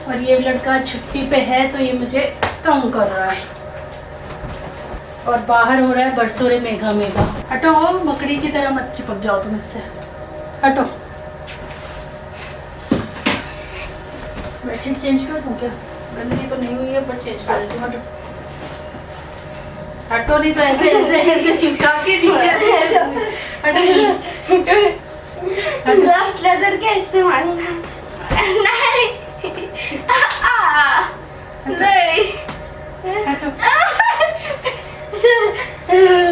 और ये लड़का छुट्टी पे है तो ये मुझे तंग कर रहा है। और बाहर हो रहा है बरसोरे मेघा मेघा। हटो, मकड़ी की तरह मत चिपक जाओ तुम इससे, हटो। बेडशीट चेंज कर दूँ क्या? गंदी तो नहीं हुई है पर चेंज कर देती हूँ। हटो हटो, नहीं तो ऐसे ऐसे ऐसे खिसका के नीचे से हटो। ग्लव्स लेदर के इस्तेमाल नहीं। हटो।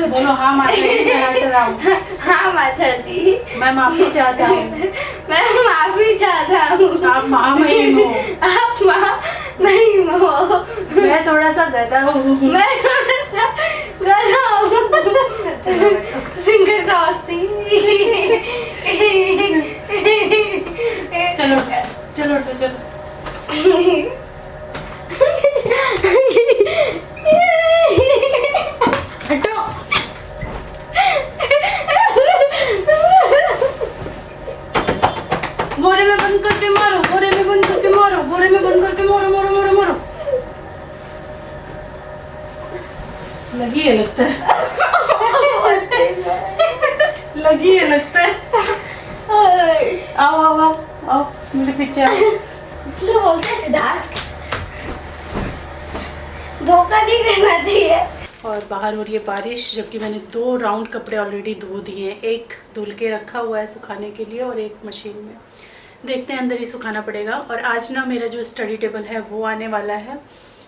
बोलो हाँ माता जी, मैं हट रहा हूँ। हाँ माता जी, मैं माफी चाहता हूँ। मैं माफी चाहता हूँ। आप माँ नहीं हो। आप माँ नहीं हो। मैं थोड़ा सा गधा हूँ। मैं थोड़ा सा गधा हूँ। Finger crossing. चलो चलो चलो। हटो। गोरे में बंद करके मारो, गोरे में बंद करके मारो, गोरे में बंद करके मारो मारो मारो मारो। लगी है लगता है। लगी है लगता है। आओ आओ आओ आओ मेरे पीछे आओ। इसलिए बोलते हैं सिद्धार्थ, धोखा नहीं करना चाहिए। और बाहर हो रही है बारिश, जबकि मैंने 2 राउंड कपड़े ऑलरेडी धो दिए हैं। एक धुल के रखा हुआ है सुखाने के लिए और एक मशीन में। देखते हैं, अंदर ही सुखाना पड़ेगा। और आज ना मेरा जो स्टडी टेबल है वो आने वाला है।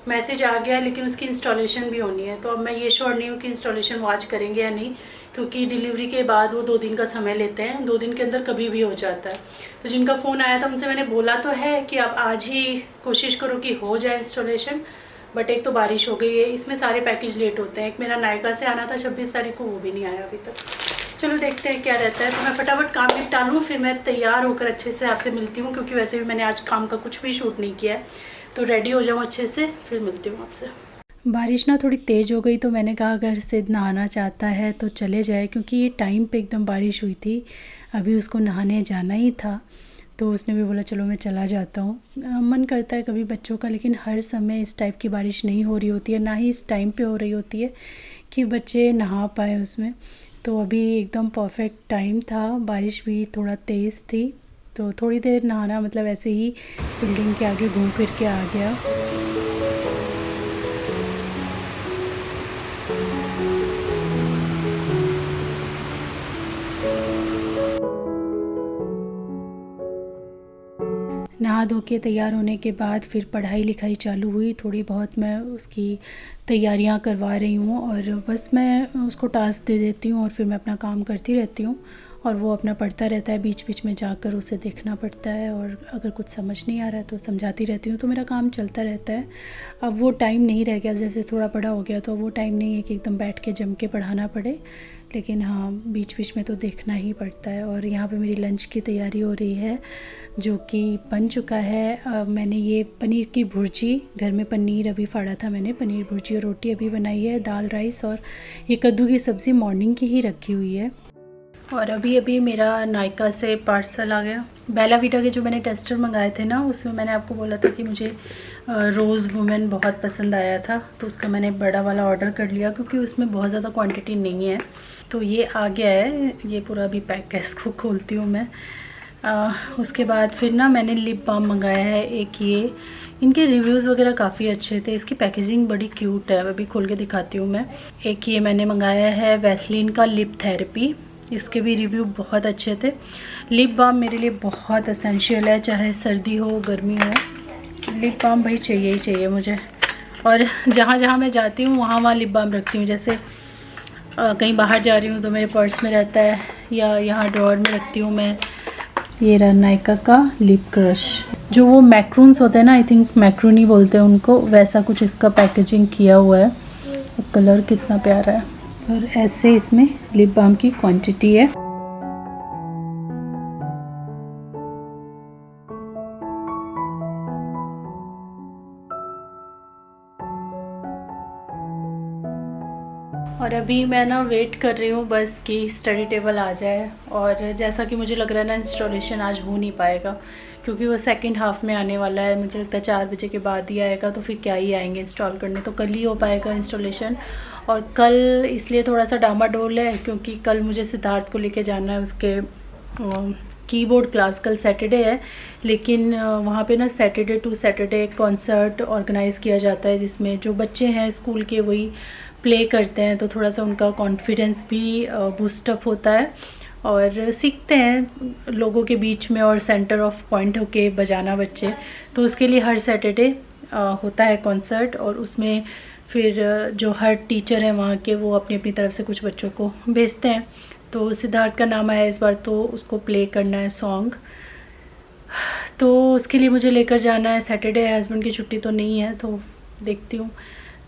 मैसेज आ गया लेकिन उसकी इंस्टॉलेशन भी होनी है। तो अब मैं ये श्योर नहीं हूँ कि इंस्टॉलेशन वो आज करेंगे या नहीं, क्योंकि डिलीवरी के बाद वो 2 दिन का समय लेते हैं। 2 दिन के अंदर कभी भी हो जाता है। तो जिनका फ़ोन आया था उनसे मैंने बोला तो है कि आप आज ही कोशिश करो कि हो जाए इंस्टॉलेशन। बट एक तो बारिश हो गई है, इसमें सारे पैकेज लेट होते हैं। एक मेरा नायका से आना था 26 तारीख को, वो भी नहीं आया अभी तक। चलो देखते हैं क्या रहता है। तो मैं फटाफट काम निपटा लूँ, फिर मैं तैयार होकर अच्छे से आपसे मिलती हूँ, क्योंकि वैसे भी मैंने आज काम का कुछ भी शूट नहीं किया है। तो रेडी हो जाऊँ अच्छे से, फिर मिलती हूँ आपसे। बारिश ना थोड़ी तेज़ हो गई तो मैंने कहा अगर सिद्ध नहाना चाहता है तो चले जाए, क्योंकि ये टाइम पे एकदम बारिश हुई थी। अभी उसको नहाने जाना ही था तो उसने भी बोला चलो मैं चला जाता हूँ। मन करता है कभी बच्चों का, लेकिन हर समय इस टाइप की बारिश नहीं हो रही होती है, ना ही इस टाइम पे हो रही होती है कि बच्चे नहा पाए उसमें। तो अभी एकदम परफेक्ट टाइम था, बारिश भी थोड़ा तेज़ थी तो थोड़ी देर नहाना, मतलब ऐसे ही बिल्डिंग के आगे घूम फिर के आ गया। नहा धो के तैयार होने के बाद फिर पढ़ाई लिखाई चालू हुई। थोड़ी बहुत मैं उसकी तैयारियां करवा रही हूँ और बस मैं उसको टास्क दे देती हूँ और फिर मैं अपना काम करती रहती हूँ और वो अपना पढ़ता रहता है। बीच बीच में जाकर उसे देखना पड़ता है और अगर कुछ समझ नहीं आ रहा है तो समझाती रहती हूँ, तो मेरा काम चलता रहता है। अब वो टाइम नहीं रह गया, जैसे थोड़ा बड़ा हो गया तो वो टाइम नहीं है कि एकदम बैठ के जम के पढ़ाना पड़े, लेकिन हाँ बीच बीच में तो देखना ही पड़ता है। और यहाँ पे मेरी लंच की तैयारी हो रही है जो कि बन चुका है। मैंने ये पनीर की भुर्जी, घर में पनीर अभी फाड़ा था मैंने, पनीर भुर्जी और रोटी अभी बनाई है, दाल राइस, और ये कद्दू की सब्ज़ी मॉर्निंग की ही रखी हुई है। और अभी मेरा नायका से पार्सल आ गया। बेला वीटा के जो मैंने टेस्टर मंगाए थे ना, उसमें मैंने आपको बोला था कि मुझे रोज़ वुमेन बहुत पसंद आया था, तो उसका मैंने बड़ा वाला ऑर्डर कर लिया क्योंकि उसमें बहुत ज़्यादा क्वांटिटी नहीं है। तो ये आ गया है, ये पूरा अभी पैक है, इसको खोलती हूँ मैं। उसके बाद फिर ना मैंने लिप बाम मंगाया है एक, ये इनके रिव्यूज़ वगैरह काफ़ी अच्छे थे, इसकी पैकेजिंग बड़ी क्यूट है, अभी खोल के दिखाती हूँ मैं। एक ये मैंने मंगाया है वैसलीन का लिप थेरेपी, इसके भी रिव्यू बहुत अच्छे थे। लिप बाम मेरे लिए बहुत एसेंशियल है, चाहे सर्दी हो गर्मी हो, लिप बाम भाई चाहिए ही चाहिए मुझे। और जहाँ जहाँ मैं जाती हूँ वहाँ वहाँ लिप बाम रखती हूँ, जैसे कहीं बाहर जा रही हूँ तो मेरे पर्स में रहता है या यहाँ ड्रॉअर में रखती हूँ मैं। ये रहा नायका का लिप क्रश, जो वो मैक्रून्स होते हैं ना, आई थिंक मैक्रूनी बोलते हैं उनको, वैसा कुछ इसका पैकेजिंग किया हुआ है। कलर कितना प्यारा है, और ऐसे इसमें लिप बाम की क्वांटिटी है। और अभी मैं ना वेट कर रही हूँ बस कि स्टडी टेबल आ जाए। और जैसा कि मुझे लग रहा है ना, इंस्टॉलेशन आज हो नहीं पाएगा क्योंकि वो सेकंड हाफ़ में आने वाला है, मुझे लगता है 4 बजे के बाद ही आएगा, तो फिर क्या ही आएंगे इंस्टॉल करने, तो कल ही हो पाएगा इंस्टॉलेशन। और कल इसलिए थोड़ा सा डामाडोल है क्योंकि कल मुझे सिद्धार्थ को लेके जाना है उसके कीबोर्ड क्लास। कल सैटरडे है, लेकिन वहाँ पे ना Saturday to Saturday concert organise किया जाता है जिसमें जो बच्चे हैं स्कूल के वही प्ले करते हैं, तो थोड़ा सा उनका कॉन्फिडेंस भी बूस्टअप होता है और सीखते हैं लोगों के बीच में और सेंटर ऑफ पॉइंट होके बजाना बच्चे। तो उसके लिए हर सैटरडे होता है कॉन्सर्ट, और उसमें फिर जो हर टीचर हैं वहाँ के वो अपनी अपनी तरफ से कुछ बच्चों को भेजते हैं। तो सिद्धार्थ का नाम आया इस बार, तो उसको प्ले करना है सॉन्ग, तो उसके लिए मुझे लेकर जाना है। सैटरडे है, हस्बैंड की छुट्टी तो नहीं है, तो देखती हूँ,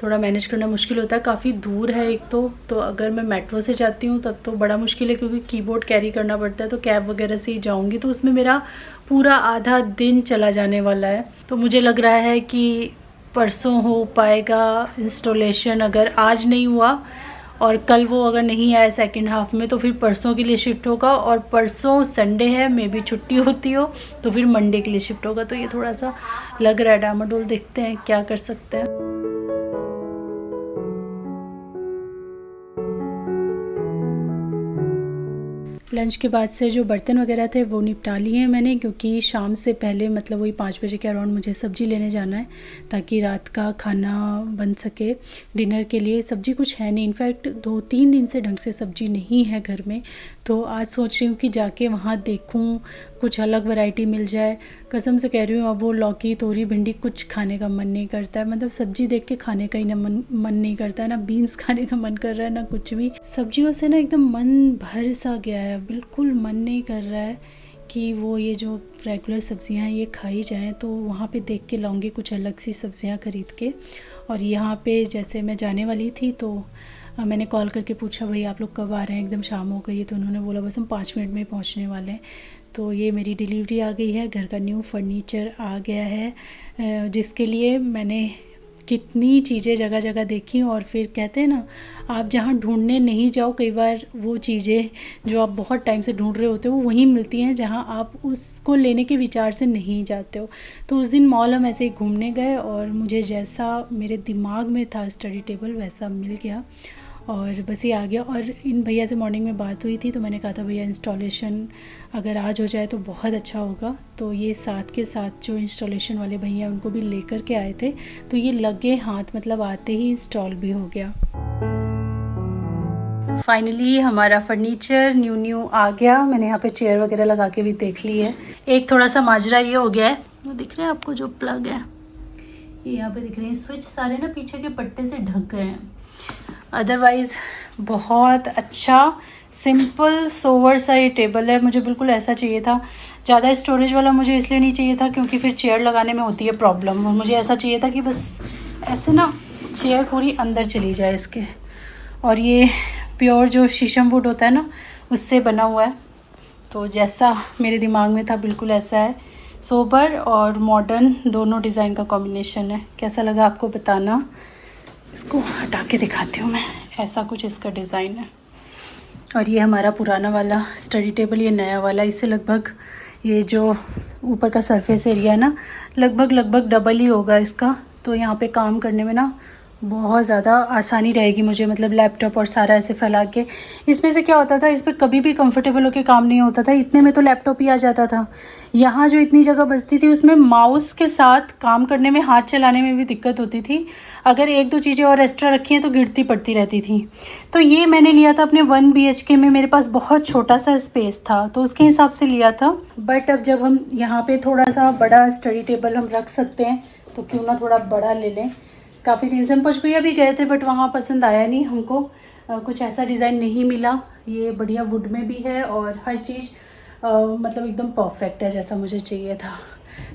थोड़ा मैनेज करना मुश्किल होता है, काफ़ी दूर है एक तो अगर मैं मेट्रो से जाती हूँ तब तो बड़ा मुश्किल है क्योंकि कीबोर्ड कैरी करना पड़ता है, तो कैब वगैरह से ही जाऊँगी, तो उसमें मेरा पूरा आधा दिन चला जाने वाला है। तो मुझे लग रहा है कि परसों हो पाएगा इंस्टॉलेशन। अगर आज नहीं हुआ और कल वो अगर नहीं आया सेकंड हाफ में, तो फिर परसों के लिए शिफ्ट होगा, और परसों संडे है, मे बी छुट्टी होती हो तो फिर मंडे के लिए शिफ्ट होगा। तो ये थोड़ा सा लग रहा है डामाडोल, देखते हैं क्या कर सकते हैं। लंच के बाद से जो बर्तन वगैरह थे वो निपटा लिए हैं मैंने, क्योंकि शाम से पहले मतलब वही 5 बजे के अराउंड मुझे सब्ज़ी लेने जाना है ताकि रात का खाना बन सके। डिनर के लिए सब्ज़ी कुछ है नहीं, इनफैक्ट 2-3 दिन से ढंग से सब्ज़ी नहीं है घर में, तो आज सोच रही हूँ कि जाके वहाँ देखूँ कुछ अलग वैरायटी मिल जाए। कसम से कह रही हूँ, अब वो लौकी तोरी भिंडी कुछ खाने का मन नहीं करता है, मतलब सब्ज़ी देख के खाने का ही ना मन नहीं करता है, ना बीन्स खाने का मन कर रहा है ना कुछ भी। सब्जियों से ना एकदम मन भर सा गया है, बिल्कुल मन नहीं कर रहा है कि वो ये जो रेगुलर सब्ज़ियाँ हैं ये खाई जाएँ। तो वहाँ पे देख के लाऊंगी कुछ अलग सी सब्ज़ियाँ ख़रीद के। और यहाँ पे जैसे मैं जाने वाली थी तो मैंने कॉल करके पूछा, भाई आप लोग कब आ रहे हैं, एकदम शाम हो गई है, तो उन्होंने बोला बस हम 5 मिनट में पहुँचने वाले हैं। तो ये मेरी डिलीवरी आ गई है, घर का न्यू फर्नीचर आ गया है, जिसके लिए मैंने कितनी चीज़ें जगह जगह देखी। और फिर कहते हैं ना, आप जहाँ ढूंढने नहीं जाओ, कई बार वो चीज़ें जो आप बहुत टाइम से ढूंढ रहे होते हो वो वहीं मिलती हैं जहाँ आप उसको लेने के विचार से नहीं जाते हो। तो उस दिन मॉल हम ऐसे ही घूमने गए और मुझे जैसा मेरे दिमाग में था स्टडी टेबल वैसा मिल गया और बस ये आ गया। और इन भैया से मॉर्निंग में बात हुई थी, तो मैंने कहा था भैया इंस्टॉलेशन अगर आज हो जाए तो बहुत अच्छा होगा। तो ये साथ के साथ जो इंस्टॉलेशन वाले भैया उनको भी लेकर के आए थे, तो ये लगे हाथ, मतलब आते ही इंस्टॉल भी हो गया। फाइनली हमारा फर्नीचर न्यू आ गया। मैंने यहाँ पे चेयर वगैरह लगा के भी देख ली है। एक थोड़ा सा माजरा ये हो गया है, वो दिख रहा है आपको जो प्लग है ये यहाँ पे दिख रहे हैं, स्विच सारे ना पीछे के पट्टे से ढक गए हैं। अदरवाइज़ बहुत अच्छा सिंपल सोवर सा ये टेबल है, मुझे बिल्कुल ऐसा चाहिए था। ज़्यादा स्टोरेज वाला मुझे इसलिए नहीं चाहिए था क्योंकि फिर चेयर लगाने में होती है प्रॉब्लम, और मुझे ऐसा चाहिए था कि बस ऐसे ना चेयर पूरी अंदर चली जाए इसके। और ये प्योर जो शीशम वुड होता है ना उससे बना हुआ है, तो जैसा मेरे दिमाग में था बिल्कुल ऐसा है। सोबर और मॉडर्न दोनों डिज़ाइन का कॉम्बिनेशन है। कैसा लगा आपको बताना। इसको हटा के दिखाती हूँ मैं, ऐसा कुछ इसका डिज़ाइन है। और ये हमारा पुराना वाला स्टडी टेबल, ये नया वाला, इससे लगभग ये जो ऊपर का सरफेस एरिया है ना लगभग डबल ही होगा इसका। तो यहाँ पे काम करने में ना बहुत ज़्यादा आसानी रहेगी मुझे, मतलब लैपटॉप और सारा ऐसे फैला के। इसमें से क्या होता था, इस पर कभी भी कंफर्टेबल होकर काम नहीं होता था, इतने में तो लैपटॉप ही आ जाता था। यहाँ जो इतनी जगह बचती थी उसमें माउस के साथ काम करने में, हाथ चलाने में भी दिक्कत होती थी। अगर 1-2 चीज़ें और एक्स्ट्रा रखी हैं तो गिरती पड़ती रहती थी। तो ये मैंने लिया था अपने 1 BHK में, मेरे पास बहुत छोटा सा स्पेस था तो उसके हिसाब से लिया था। बट अब जब हम यहाँ पर थोड़ा सा बड़ा स्टडी टेबल हम रख सकते हैं तो क्यों ना थोड़ा बड़ा ले लें। काफ़ी दिन से हम पचकुया भी गए थे बट वहाँ पसंद आया नहीं हमको, कुछ ऐसा डिज़ाइन नहीं मिला। ये बढ़िया वुड में भी है और हर चीज़ मतलब एकदम परफेक्ट है जैसा मुझे चाहिए था।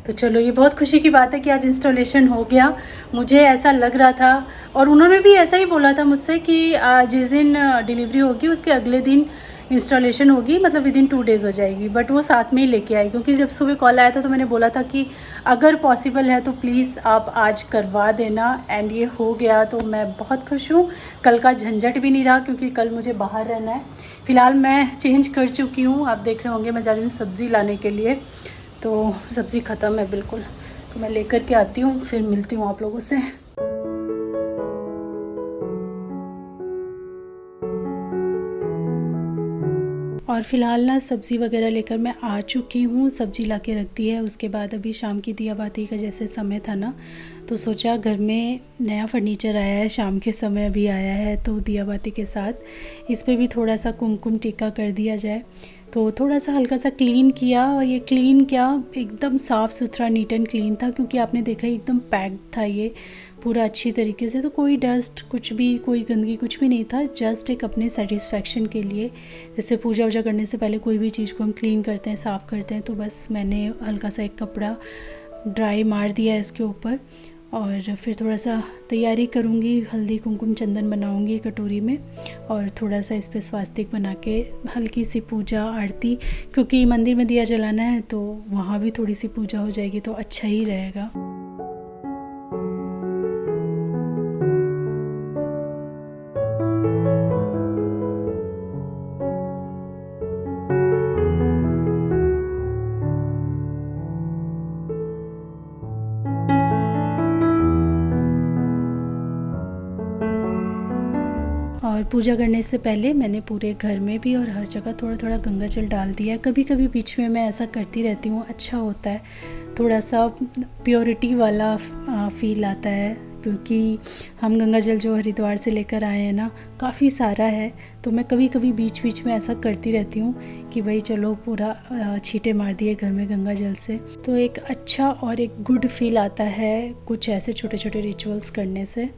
तो चलो, ये बहुत खुशी की बात है कि आज इंस्टॉलेशन हो गया। मुझे ऐसा लग रहा था और उन्होंने भी ऐसा ही बोला था मुझसे कि जिस दिन डिलीवरी होगी उसके अगले दिन इंस्टॉलेशन होगी, मतलब विदिन 2 डेज़ हो जाएगी। बट वो साथ में ही लेके आए, क्योंकि जब सुबह कॉल आया था तो मैंने बोला था कि अगर पॉसिबल है तो प्लीज़ आप आज करवा देना। एंड ये हो गया तो मैं बहुत खुश हूँ। कल का झंझट भी नहीं रहा क्योंकि कल मुझे बाहर रहना है। फ़िलहाल मैं चेंज कर चुकी हूँ, आप देख रहे होंगे मैं जा रही हूँ सब्ज़ी लाने के लिए। तो सब्ज़ी ख़त्म है बिल्कुल। तो मैं लेकर के आती हूँ, फिर मिलती हूँ आप लोगों से। और फ़िलहाल ना सब्ज़ी वगैरह लेकर मैं आ चुकी हूँ, सब्ज़ी ला के रख दी है। उसके बाद अभी शाम की दिया बाती का जैसे समय था ना, तो सोचा घर में नया फर्नीचर आया है, शाम के समय अभी आया है, तो दिया बाती के साथ इस पे भी थोड़ा सा कुमकुम टीका कर दिया जाए। तो थोड़ा सा हल्का सा क्लीन किया, और ये क्लीन क्या एकदम साफ़ सुथरा नीट एंड क्लीन था, क्योंकि आपने देखा एकदम पैक्ड था ये पूरा अच्छी तरीके से। तो कोई डस्ट कुछ भी, कोई गंदगी कुछ भी नहीं था, जस्ट एक अपने सेटिस्फेक्शन के लिए। जैसे पूजा वूजा करने से पहले कोई भी चीज़ को हम क्लीन करते हैं, साफ़ करते हैं, तो बस मैंने हल्का सा एक कपड़ा ड्राई मार दिया है इसके ऊपर। और फिर थोड़ा सा तैयारी करूँगी, हल्दी कुमकुम चंदन बनाऊँगी कटोरी में, और थोड़ा सा इस पर स्वास्तिक बना के हल्की सी पूजा आरती, क्योंकि मंदिर में दिया जलाना है तो वहाँ भी थोड़ी सी पूजा हो जाएगी तो अच्छा ही रहेगा। और पूजा करने से पहले मैंने पूरे घर में भी और हर जगह थोड़ा थोड़ा गंगा जल डाल दिया है। कभी कभी बीच में मैं ऐसा करती रहती हूँ, अच्छा होता है, थोड़ा सा प्योरिटी वाला फील आता है, क्योंकि हम गंगा जल जो हरिद्वार से लेकर आए हैं ना, काफ़ी सारा है, तो मैं कभी कभी बीच बीच में ऐसा करती रहती हूँ कि भाई चलो पूरा छींटे मार दिए घर में गंगा जल से, तो एक अच्छा और एक गुड फील आता है कुछ ऐसे छोटे छोटे रिचुअल्स करने से।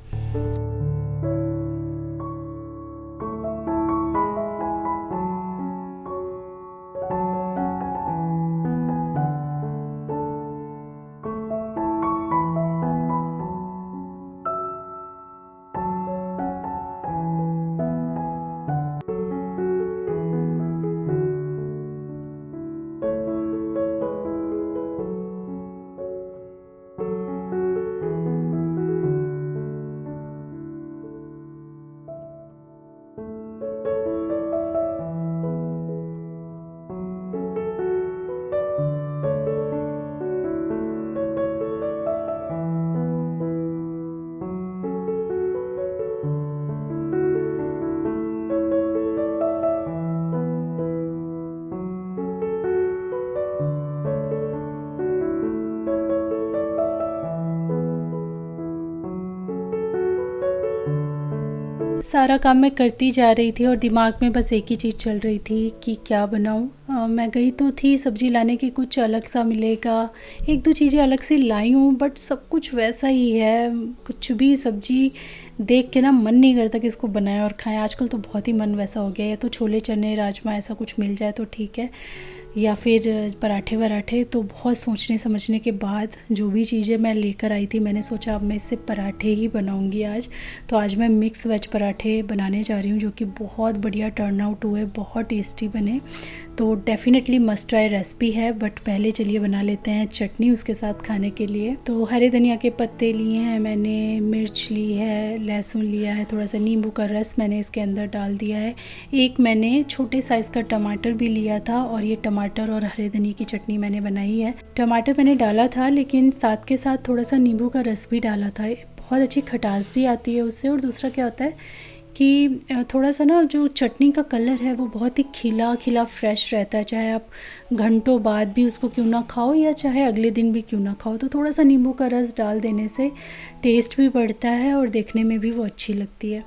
सारा काम मैं करती जा रही थी और दिमाग में बस एक ही चीज़ चल रही थी कि क्या बनाऊँ। मैं गई तो थी सब्ज़ी लाने की, कुछ अलग सा मिलेगा, एक दो चीज़ें अलग से लाई हूँ, बट सब कुछ वैसा ही है। कुछ भी सब्ज़ी देख के ना मन नहीं करता कि इसको बनाएं और खाएं। आजकल तो बहुत ही मन वैसा हो गया है, या तो छोले चने राजमा ऐसा कुछ मिल जाए तो ठीक है, या फिर पराठे वराठे। तो बहुत सोचने समझने के बाद जो भी चीज़ें मैं लेकर आई थी, मैंने सोचा अब मैं इससे पराठे ही बनाऊंगी आज। तो आज मैं मिक्स वेज पराठे बनाने जा रही हूँ, जो कि बहुत बढ़िया टर्न आउट हुए, बहुत टेस्टी बने। तो डेफिनेटली मस्ट ट्राई रेसिपी है। बट पहले चलिए बना लेते हैं चटनी उसके साथ खाने के लिए। तो हरे धनिया के पत्ते लिए हैं मैंने, मिर्च ली है, लहसुन लिया है, थोड़ा सा नींबू का रस मैंने इसके अंदर डाल दिया है। एक मैंने छोटे साइज़ का टमाटर भी लिया था, और ये टमाटर और हरे धनिया की चटनी मैंने बनाई है। टमाटर मैंने डाला था, लेकिन साथ के साथ थोड़ा सा नींबू का रस भी डाला था, बहुत अच्छी खटास भी आती है उससे। और दूसरा क्या होता है कि थोड़ा सा ना जो चटनी का कलर है वो बहुत ही खिला खिला फ्रेश रहता है, चाहे आप घंटों बाद भी उसको क्यों ना खाओ, या चाहे अगले दिन भी क्यों ना खाओ। तो थोड़ा सा नींबू का रस डाल देने से टेस्ट भी बढ़ता है और देखने में भी वो अच्छी लगती है।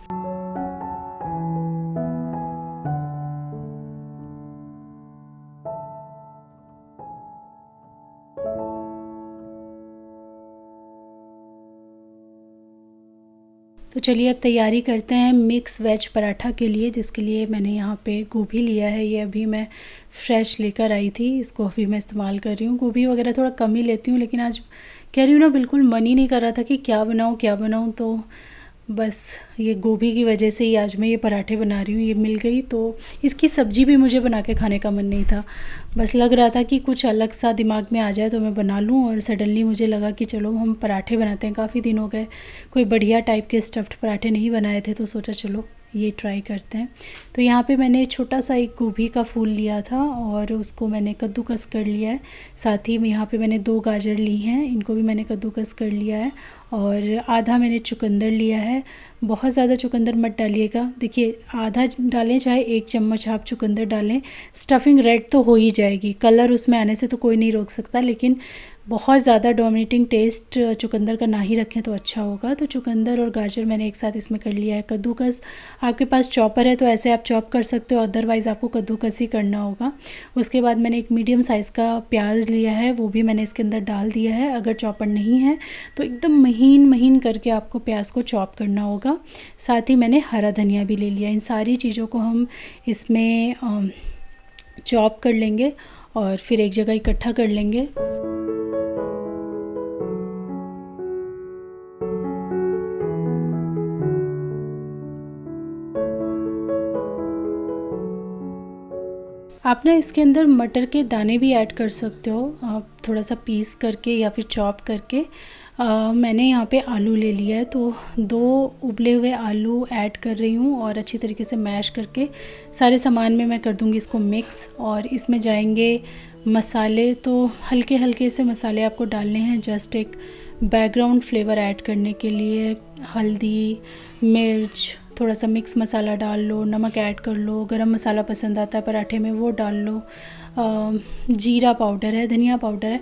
तो चलिए अब तैयारी करते हैं मिक्स वेज पराठा के लिए, जिसके लिए मैंने यहाँ पे गोभी लिया है। ये अभी मैं फ्रेश लेकर आई थी, इसको अभी मैं इस्तेमाल कर रही हूँ। गोभी वगैरह थोड़ा कम ही लेती हूँ, लेकिन आज कह रही हूँ ना बिल्कुल मन ही नहीं कर रहा था कि क्या बनाऊँ, तो बस ये गोभी की वजह से ही आज मैं ये पराठे बना रही हूँ। ये मिल गई तो इसकी सब्ज़ी भी मुझे बना के खाने का मन नहीं था, बस लग रहा था कि कुछ अलग सा दिमाग में आ जाए तो मैं बना लूँ। और सडनली मुझे लगा कि चलो हम पराठे बनाते हैं, काफ़ी दिन हो गए कोई बढ़िया टाइप के स्टफ्ड पराठे नहीं बनाए थे, तो सोचा चलो ये ट्राई करते हैं। तो यहाँ पे मैंने छोटा सा एक गोभी का फूल लिया था और उसको मैंने कद्दूकस कर लिया है। साथ ही यहाँ पे मैंने 2 गाजर ली हैं, इनको भी मैंने कद्दूकस कर लिया है और आधा मैंने चुकंदर लिया है। बहुत ज़्यादा चुकंदर मत डालिएगा, देखिए आधा डालें चाहे 1 चम्मच आप चुकंदर डालें। स्टफिंग रेड तो हो ही जाएगी, कलर उसमें आने से तो कोई नहीं रोक सकता, लेकिन बहुत ज़्यादा डोमिनेटिंग टेस्ट चुकंदर का ना ही रखें तो अच्छा होगा। तो चुकंदर और गाजर मैंने एक साथ इसमें कर लिया है कद्दूकस। आपके पास चॉपर है तो ऐसे आप चॉप कर सकते हो, अदरवाइज़ आपको कद्दूकस ही करना होगा। उसके बाद मैंने एक मीडियम साइज़ का प्याज लिया है, वो भी मैंने इसके अंदर डाल दिया है। अगर चॉपर नहीं है तो एकदम महीन महीन करके आपको प्याज को चॉप करना होगा। साथ ही मैंने हरा धनिया भी ले लिया। इन सारी चीज़ों को हम इसमें चॉप कर लेंगे और फिर एक जगह इकट्ठा कर लेंगे। आप ना इसके अंदर मटर के दाने भी ऐड कर सकते हो, आप थोड़ा सा पीस करके या फिर चॉप करके। मैंने यहाँ पे आलू ले लिया है, तो 2 उबले हुए आलू ऐड कर रही हूँ और अच्छी तरीके से मैश करके सारे सामान में मैं कर दूँगी इसको मिक्स। और इसमें जाएंगे मसाले, तो हल्के हल्के से मसाले आपको डालने हैं, जस्ट एक बैकग्राउंड फ्लेवर ऐड करने के लिए। हल्दी, मिर्च, थोड़ा सा मिक्स मसाला डाल लो, नमक ऐड कर लो, गरम मसाला पसंद आता है पराठे में वो डाल लो, जीरा पाउडर है, धनिया पाउडर है,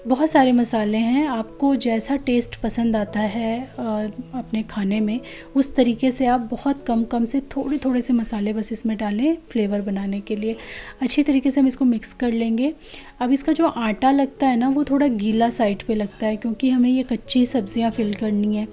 बहुत सारे मसाले हैं। आपको जैसा टेस्ट पसंद आता है अपने खाने में, उस तरीके से आप बहुत कम कम से थोड़े थोड़े से मसाले बस इसमें डालें फ्लेवर बनाने के लिए। अच्छी तरीके से हम इसको मिक्स कर लेंगे। अब इसका जो आटा लगता है ना, वो थोड़ा गीला साइड पे लगता है, क्योंकि हमें ये कच्ची सब्जियां फिल करनी है।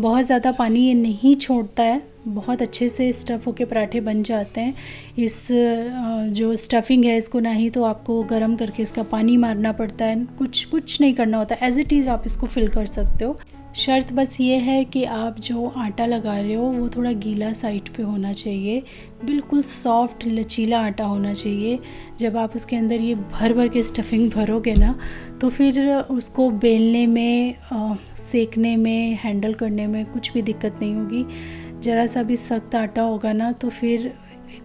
बहुत ज़्यादा पानी ये नहीं छोड़ता है, बहुत अच्छे से स्टफ़ होके पराठे बन जाते हैं। इस जो स्टफिंग है इसको ना ही तो आपको गरम करके इसका पानी मारना पड़ता है, कुछ नहीं करना होता, एज़ इट इज़ आप इसको फिल कर सकते हो। शर्त बस ये है कि आप जो आटा लगा रहे हो वो थोड़ा गीला साइड पे होना चाहिए, बिल्कुल सॉफ्ट लचीला आटा होना चाहिए। जब आप उसके अंदर ये भर भर के स्टफिंग भरोगे ना, तो फिर उसको बेलने में, सेकने में, हैंडल करने में कुछ भी दिक्कत नहीं होगी। ज़रा सा भी सख्त आटा होगा ना तो फिर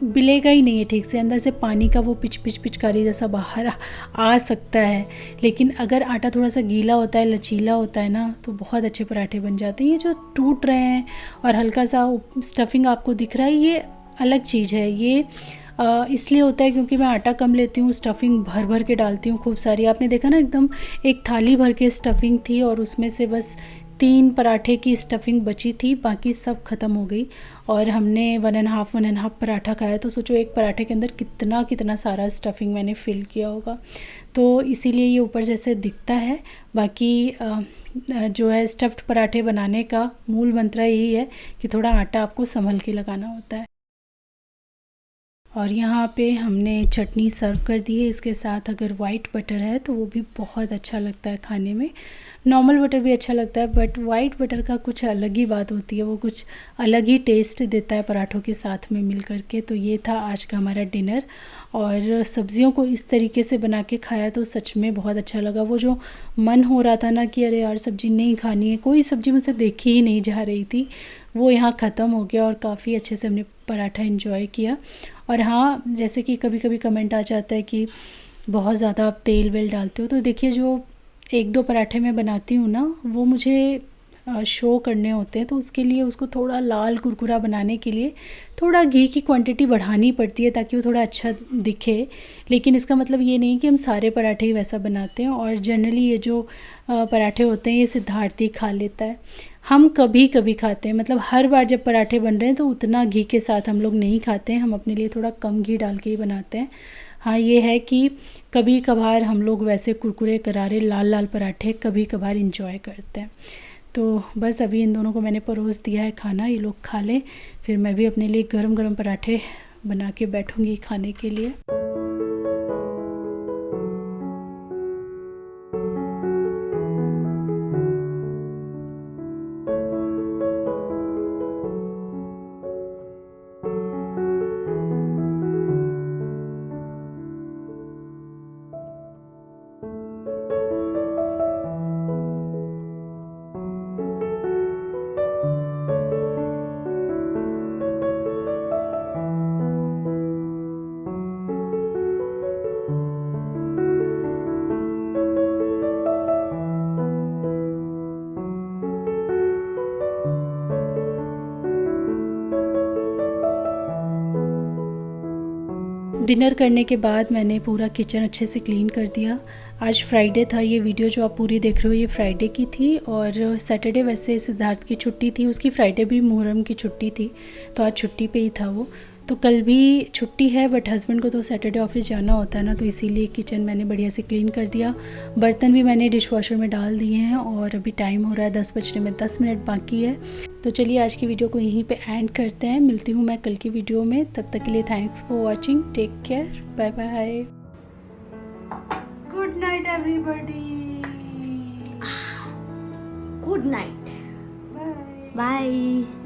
बिलेगा ही नहीं है ठीक से, अंदर से पानी का वो पिचकारी जैसा बाहर आ सकता है। लेकिन अगर आटा थोड़ा सा गीला होता है, लचीला होता है ना, तो बहुत अच्छे पराठे बन जाते हैं। ये जो टूट रहे हैं और हल्का सा स्टफिंग आपको दिख रहा है, ये अलग चीज़ है। ये इसलिए होता है क्योंकि मैं आटा कम लेती हूँ, स्टफिंग भर भर के डालती हूँ खूब सारी। आपने देखा ना, एकदम एक थाली भर के स्टफिंग थी और उसमें से बस 3 पराठे की स्टफिंग बची थी, बाकी सब ख़त्म हो गई। और हमने 1.5 पराठा खाया, तो सोचो एक पराठे के अंदर कितना सारा स्टफिंग मैंने फ़िल किया होगा। तो इसीलिए ये ऊपर जैसे दिखता है। बाकी जो है स्टफ्ड पराठे बनाने का मूल मंत्र यही है कि थोड़ा आटा आपको संभल के लगाना होता है। और यहाँ पे हमने चटनी सर्व कर दी है। इसके साथ अगर वाइट बटर है तो वो भी बहुत अच्छा लगता है खाने में। नॉर्मल बटर भी अच्छा लगता है, बट वाइट बटर का कुछ अलग ही बात होती है, वो कुछ अलग ही टेस्ट देता है पराठों के साथ में मिल करके। तो ये था आज का हमारा डिनर। और सब्जियों को इस तरीके से बना के खाया तो सच में बहुत अच्छा लगा। वो जो मन हो रहा था ना कि अरे यार सब्ज़ी नहीं खानी है, कोई सब्ज़ी मुझसे देखी ही नहीं जा रही थी, वो यहाँ ख़त्म हो गया और काफ़ी अच्छे से हमने पराठा एंजॉय किया। और हाँ, जैसे कि कभी कभी कमेंट आ जाता है कि बहुत ज़्यादा आप तेल वेल डालते हो, तो देखिए जो 1-2 पराठे मैं बनाती हूँ ना, वो मुझे शो करने होते हैं, तो उसके लिए उसको थोड़ा लाल कुरकुरा बनाने के लिए थोड़ा घी की क्वांटिटी बढ़ानी पड़ती है ताकि वो थोड़ा अच्छा दिखे। लेकिन इसका मतलब ये नहीं कि हम सारे पराठे ही वैसा बनाते हैं। और जनरली ये जो पराठे होते हैं ये सिद्धार्थी खा लेता है, हम कभी कभी खाते हैं, मतलब हर बार जब पराठे बन रहे हैं तो उतना घी के साथ हम लोग नहीं खाते हैं, हम अपने लिए थोड़ा कम घी डाल के ही बनाते हैं। हाँ, ये है कि कभी कभार हम लोग वैसे कुरकुरे करारे लाल लाल पराठे कभी कभार इंजॉय करते हैं। तो बस अभी इन दोनों को मैंने परोस दिया है खाना, ये लोग खा लें, फिर मैं भी अपने लिए गरम गरम पराठे बना के बैठूँगी खाने के लिए। डिनर करने के बाद मैंने पूरा किचन अच्छे से क्लीन कर दिया। आज फ्राइडे था, ये वीडियो जो आप पूरी देख रहे हो ये फ्राइडे की थी, और सैटरडे वैसे सिद्धार्थ की छुट्टी थी, उसकी फ्राइडे भी मुहर्रम की छुट्टी थी, तो आज छुट्टी पे ही था वो। तो कल भी छुट्टी है, बट हस्बैंड को तो सैटरडे ऑफिस जाना होता है ना, तो इसीलिए किचन मैंने बढ़िया से क्लीन कर दिया। बर्तन भी मैंने डिश वॉशर में डाल दिए हैं, और अभी टाइम हो रहा है 10 बजने में 10 मिनट बाकी है। तो चलिए आज की वीडियो को यहीं पे एंड करते हैं। मिलती हूँ मैं कल की वीडियो में, तब तक के लिए thanks for watching, take care, bye bye, good night everybody, good night, bye bye.